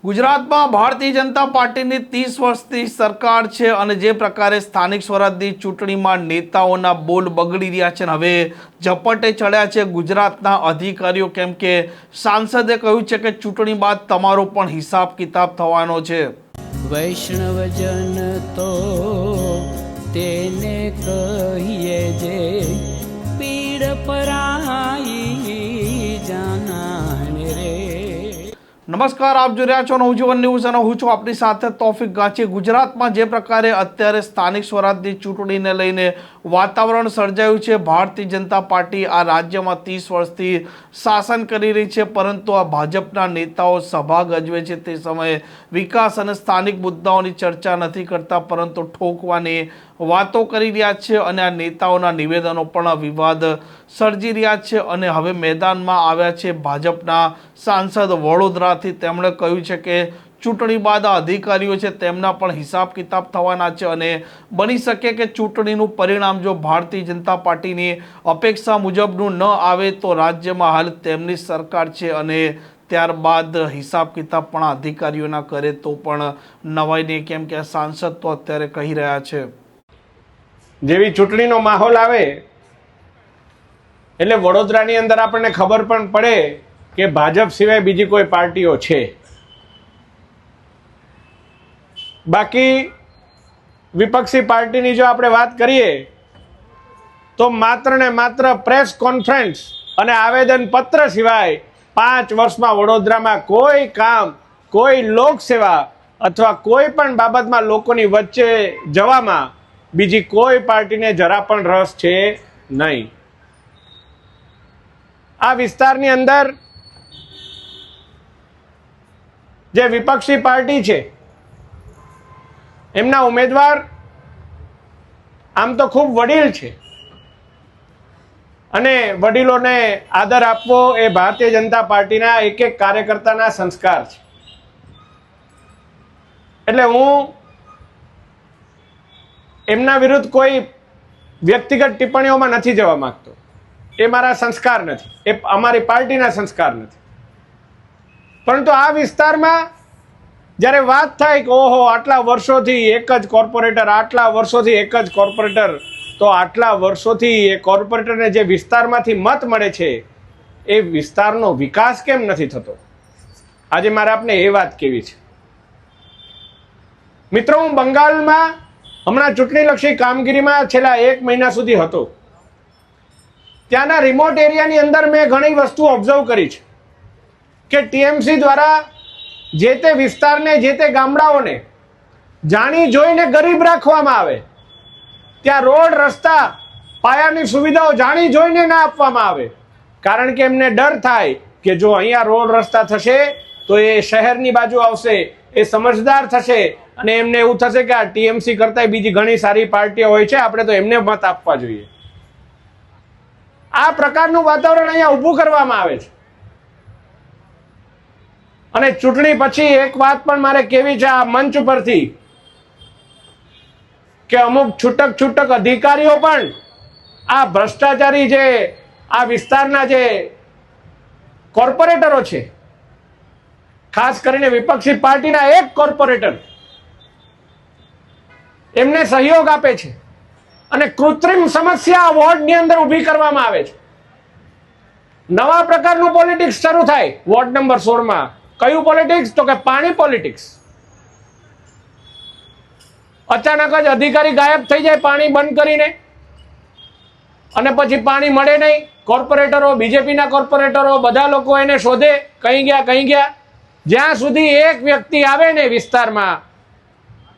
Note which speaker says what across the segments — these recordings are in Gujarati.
Speaker 1: ગુજરાતમાં ભારતીય જનતા પાર્ટીની 30 વર્ષથી સરકાર છે અને જે પ્રકારે સ્થાનિક સ્વરાજની ચૂંટણીમાં નેતાઓના બોલ બગડી રહ્યા છે અને હવે ઝપટે ચડ્યા છે ગુજરાતના અધિકારીઓ, કેમ કે સાંસદે કહ્યું છે કે ચૂંટણી બાદ તમારો પણ હિસાબ કિતાબ થવાનો છે।
Speaker 2: વૈષ્ણવજન તો તેને કહીએ જે પીડ પરાઈ જાનાને રે।
Speaker 1: નમસ્કાર, આપ જોઈ રહ્યા છો નવજીવન ન્યૂઝ અને હું છું આપની સાથે તોફિક ગાંચી। ગુજરાતમાં જે પ્રકારે અત્યારે સ્થાનિક સ્વરાજની ચૂંટણીને લઈને વાતાવરણ સર્જાયું છે, ભારતીય જનતા પાર્ટી આ રાજ્યમાં 30 વર્ષથી શાસન કરી રહી છે, પરંતુ આ ભાજપના નેતાઓ સભા ગજવે છે તે સમયે વિકાસ અને સ્થાનિક મુદ્દાઓની ચર્ચા નથી કરતા, પરંતુ ઠોકવાની વાતો કરી રહ્યા છે અને આ નેતાઓના નિવેદનો પણ વિવાદ સર્જી રહ્યા છે। અને હવે મેદાનમાં આવ્યા છે ભાજપના સાંસદ વડોદરાથી। તેમણે કહ્યું છે કે ચૂંટણી બાદ આ અધિકારીઓ છે તેમના પણ હિસાબ કિતાબ થવાના છે અને બની શકે કે ચૂંટણીનું પરિણામ જો ભારતીય જનતા પાર્ટીની અપેક્ષા મુજબનું ન આવે તો રાજ્યમાં હાલ તેમની સરકાર છે અને ત્યારબાદ હિસાબ કિતાબ પણ અધિકારીઓના કરે તો પણ નવાઈ નહીં, કેમ કે સાંસદ તો અત્યારે કહી રહ્યા છે
Speaker 3: જેવી ચૂંટણીનો માહોલ આવે એટલે વડોદરાની અંદર આપણને ખબર પણ પડે કે ભાજપ સિવાય બીજી કોઈ પાર્ટીઓ છે। બાકી વિપક્ષી પાર્ટીની જો આપણે વાત કરીએ તો માત્ર ને માત્ર પ્રેસ કોન્ફરન્સ અને આવેદન પત્ર સિવાય 5 વર્ષમાં વડોદરામાં કોઈ કામ, કોઈ લોકસેવા અથવા કોઈ પણ બાબતમાં લોકોની વચ્ચે જવામાં બીજી કોઈ પાર્ટીને જરા પણ રસ છે નહીં। આ વિસ્તારની અંદર જે વિપક્ષી પાર્ટી છે એમના ઉમેદવાર આમ તો ખૂબ વડીલ છે અને વડીલોને આદર આપવો એ ભારતીય જનતા પાર્ટીના એક એક કાર્યકર્તાના સંસ્કાર છે। એટલે હું એમના વિરુદ્ધ કોઈ વ્યક્તિગત ટિપ્પણીઓમાં નથી જવા માંગતો। એ મારા સંસ્કાર નથી, એ અમારી પાર્ટીના સંસ્કાર નથી। પરંતુ આ વિસ્તારમાં જ્યારે વાત થાય કે ઓહો આટલા વર્ષોથી એક જ કોર્પોરેટર, આટલા વર્ષોથી એક જ કોર્પોરેટર, તો આટલા વર્ષોથી એ કોર્પોરેટરને જે વિસ્તારમાંથી મત મળે છે એ વિસ્તારનો વિકાસ કેમ નથી થતો? આજે મારે આપને એ વાત કહેવી છે। મિત્રો, હું બંગાળમાં હમણાં ચૂંટણીલક્ષી કામગીરીમાં છેલ્લા 1 મહિના સુધી હતો। ત્યાંના રિમોટ એરિયાની અંદર મેં ઘણી વસ્તુ ઓબ્ઝર્વ કરી છે કે ટીએમસી દ્વારા જે તે વિસ્તારને, જે તે ગામડાઓને જાણી જોઈને ગરીબ રાખવામાં આવે। ત્યાં રોડ, રસ્તા, પાયાની સુવિધાઓ જાણી જોઈને ના આપવામાં આવે, કારણ કે એમને ડર થાય કે જો અહીંયા રોડ રસ્તા થશે તો એ શહેરની બાજુ આવશે, એ સમજદાર થશે અને એમને એવું થશે કે આ ટીએમસી કરતાં બીજી ઘણી સારી પાર્ટીઓ હોય છે, આપણે તો એમને મત આપવા જોઈએ। આ પ્રકારનું વાતાવરણ અહીંયા ઊભું કરવામાં આવે છે। અને ચૂંટણી પછી એક વાત પણ મારે કહેવી છે આ મંચ પરથી કે અમુક છૂટક અધિકારીઓ પણ આ ભ્રષ્ટાચારી જે આ વિસ્તારના જે કોર્પોરેટરો છે, ખાસ કરીને વિપક્ષી પાર્ટીના એક કોર્પોરેટર, એમને સહયોગ આપે છે અને કૃત્રિમ સમસ્યા વોર્ડની અંદર ઊભી કરવામાં આવે છે। નવા પ્રકારનું પોલિટિક્સ શરૂ થાય વોર્ડ નંબર 16માં। કયું પોલિટિક્સ? તો કે પાણી પોલિટિક્સ। અચાનક જ અધિકારી ગાયબ થઈ જાય પાણી બંધ કરીને, અને પછી પાણી મળે નહીં। કોર્પોરેટરો, બીજેપીના કોર્પોરેટરો બધા લોકો એને શોધે, કहीं ગયા। જ્યાં સુધી એક વ્યક્તિ આવે ને વિસ્તારમાં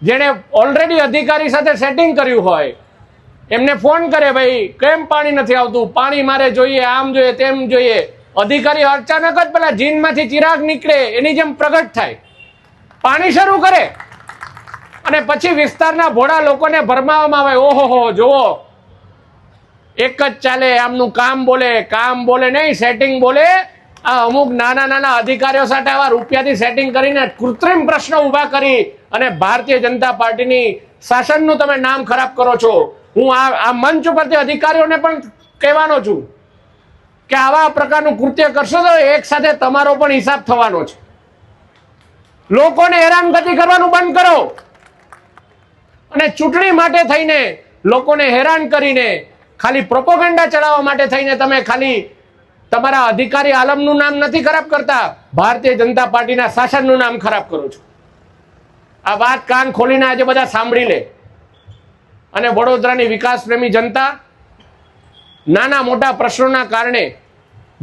Speaker 3: જેણે ઓલરેડી અધિકારી સાથે સેટિંગ કર્યું હોય, એમને ફોન કરે, ભાઈ કેમ પાણી નથી આવતું, પાણી મારે જોઈએ, આમ જોઈએ, તેમ જોઈએ। અધિકારી અચાનક જ પેલા જીનમાંથી ચિરાગ નીકળે એની જેમ પ્રગટ થાય, પાણી શરૂ કરે અને પછી વિસ્તારના ભોળા લોકોને ભરમાવવામાં આવે, ઓહો જુઓ એક જ ચાલે, આમનું કામ બોલે નહીં, સેટિંગ બોલે। આ અમુક નાના અધિકારીઓ સાથે આવા રૂપિયાથી સેટિંગ કરીને કૃત્રિમ પ્રશ્નો ઊભા કરી અને ભારતીય જનતા પાર્ટીની શાસનનું તમે નામ ખરાબ કરો છો। હું આ મંચ ઉપરથી અધિકારીઓને પણ કહેવાનો છું કે આવા પ્રકારનું કૃત્ય કરશો તો એક સાથે તમારો પણ હિસાબ થવાનો છે। લોકોને હેરાનગતિ કરવાનું બંધ કરો અને ચૂંટણી માટે થઈને લોકોને હેરાન કરીને ખાલી પ્રોપોગેન્ડા ચડાવવા માટે થઈને તમે ખાલી તમારા અધિકારી આલમનું નામ નથી ખરાબ કરતા, ભારતીય જનતા પાર્ટીના શાસનનું નામ ખરાબ કરો છો. આ વાત કાન ખોલીને આજે બધા સાંભળી લે. અને વડોદરાની વિકાસ પ્રેમી જનતા નાના મોટા પ્રશ્નોના કારણે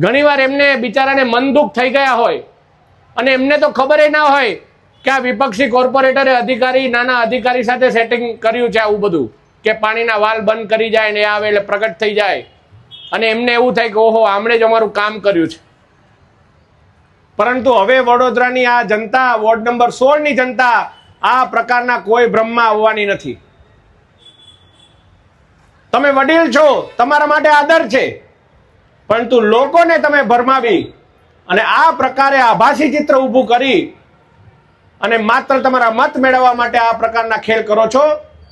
Speaker 3: ઘણીવાર એમને બિચારાને મન દુઃખ થઈ ગયા હોય અને એમને તો ખબર ના હોય કે આ વિપક્ષી કોર્પોરેટરે નાના અધિકારી સાથે સેટિંગ કર્યું છે આવું બધું, કે પાણીના વાલ બંધ કરી જાય ને આવે એટલે પ્રગટ થઈ જાય અને એમને એવું થાય કે ઓહો આમણે જ અમારું કામ કર્યું છે. પરંતુ હવે વડોદરાની આ જનતા, વોર્ડ નંબર 16 ની જનતા આ પ્રકારના કોઈ ભ્રમમાં આવવાની નથી. તમે વડીલ છો, તમારા માટે આદર છે, પરંતુ લોકોને તમે ભરમાવી અને આ પ્રકારે આભાસી ચિત્ર ઊભું કરી અને માત્ર તમારા મત મેળવવા માટે આ પ્રકારના ખેલ કરો છો.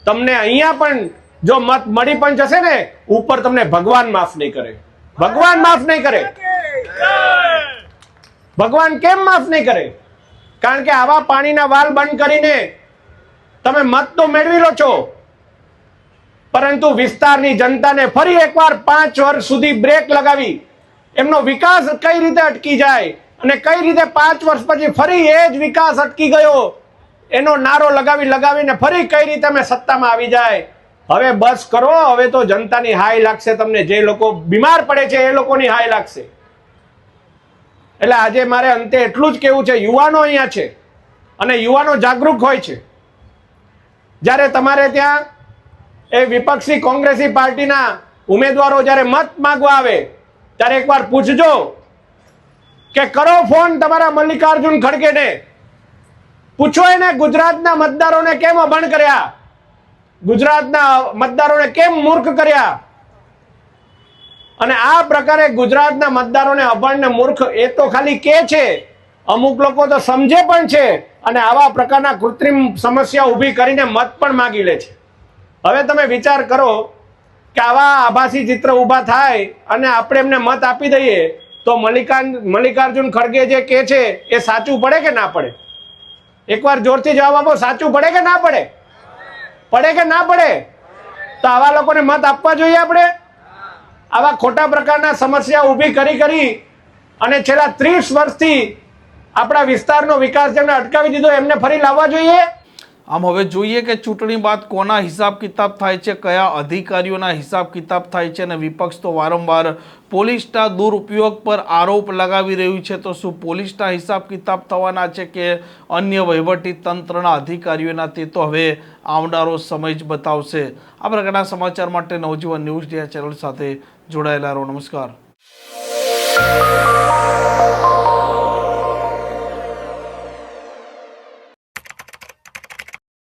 Speaker 3: તમને અહીંયા પણ જો મત મળી પણ જશે ને, ઉપર તમને ભગવાન માફ નહીં કરે. ભગવાન માફ નહીં કરે. ભગવાન કેમ માફ નહીં કરે? કારણ કે આવા પાણીના વાલ બંધ કરીને તમે મત તો મેળવી લો છો, પરંતુ વિસ્તારની જનતાને ફરી એકવાર 5 વર્ષ સુધી બ્રેક લગાવી એમનો વિકાસ કઈ રીતે અટકી જાય અને કઈ રીતે 5 વર્ષ પછી ફરી એ જ વિકાસ અટકી ગયો એનો નારો લગાવીને ફરી કઈ રીતે અમે સત્તામાં આવી જાય. હવે બસ કરો. હવે તો જનતાની હાય લાગશે તમને. જે લોકો બીમાર પડે છે એ લોકોની હાય લાગશે. એટલે આજે મારે અંતે એટલું જ કહેવું છે, યુવાનો અહીંયા છે અને યુવાનો જાગૃત હોય છે. જ્યારે તમારે ત્યાં એ વિપક્ષી કોંગ્રેસી પાર્ટીના ઉમેદવારો જ્યારે મત માંગવા આવે ત્યારે એકવાર પૂછજો કે કરો ફોન તમારા મલ્લિકાર્જુન ખડગેને, પૂછો એને ગુજરાતના મતદારોને કેમ અભણ કર્યા, ગુજરાતના મતદારોને કેમ મૂર્ખ કર્યા. અને આ પ્રકારે ગુજરાતના મતદારોને અભણ ને મૂર્ખ એ તો ખાલી કે છે, અમુક લોકો તો સમજે પણ છે અને આવા પ્રકારના કૃત્રિમ સમસ્યા ઊભી કરીને મત પણ માંગી લે છે. હવે તમે વિચાર કરો કે આવા આભાસી ચિત્ર ઊભા થાય અને આપણે એમને મત આપી દઈએ તો મલ્લિકાર્જુન ખડગે જે કે છે એ સાચું પડે કે ના પડે? એકવાર જોરથી જવાબ આપો. સાચું પડે કે ના પડે? પડે કે ના પડે? તો આવા લોકોને મત આપવા જોઈએ આપણે? આવા ખોટા પ્રકારના સમસ્યા ઊભી કરી અને છેલ્લા 30 વર્ષથી આપણા વિસ્તારનો વિકાસ જેમને અટકાવી દીધો એમને ફરી લાવવા જોઈએ.
Speaker 1: આમ હવે જોઈએ કે ચૂંટણી બાદ કોના હિસાબ કિતાબ થાય છે, કયા અધિકારીઓના હિસાબ કિતાબ થાય છે. અને વિપક્ષ તો વારંવાર પોલીસના દુરુપયોગ પર આરોપ લગાવી રહ્યું છે. તો શું પોલીસના હિસાબ કિતાબ થવાના છે કે અન્ય વહીવટી તંત્રના અધિકારીઓના, તે તો હવે આવનારો સમય જ બતાવશે. આ પ્રકારના સમાચાર માટે નવજીવન ન્યૂઝ ચેનલ સાથે જોડાયેલા રહો. નમસ્કાર.